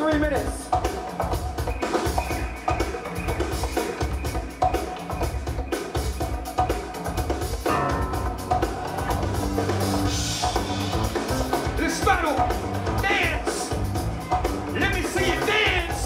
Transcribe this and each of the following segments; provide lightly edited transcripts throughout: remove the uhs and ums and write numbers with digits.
3 minutes. Let's battle. Dance. Let me see you dance.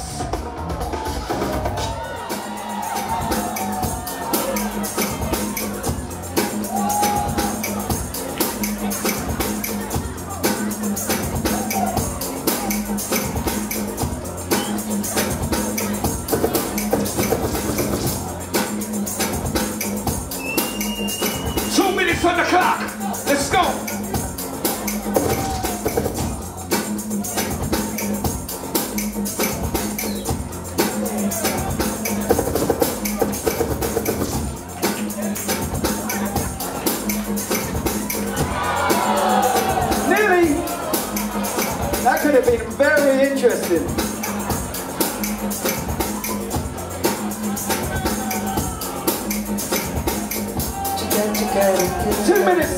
2 minutes on the clock. Let's go. Nearly. That could have been very interesting. Two minutes.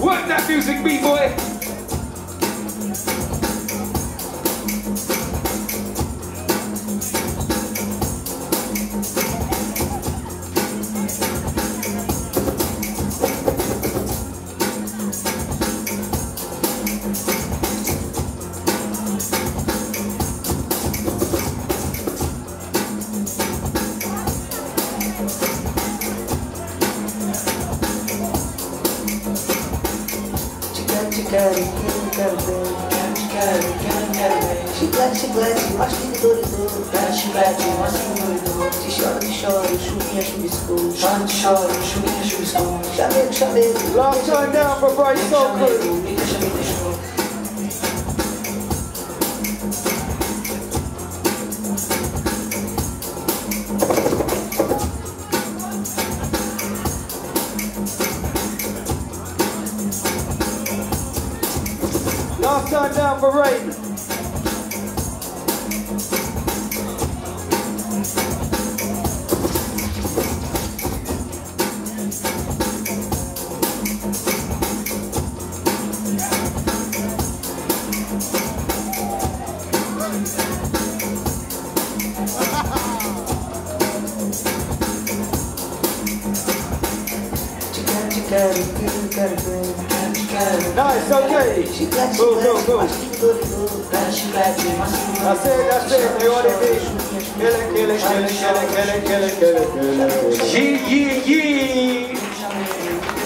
Work that music, B-boy. Last time down for Bright Soul Crew. Last time down for Rain. Nice, okay. Go, go, go. That's it, that's it. You want it? Kill it, kill it, kill it, kill it, kill it, kill it, kill it, kill it. Yeah, yeah, yeah.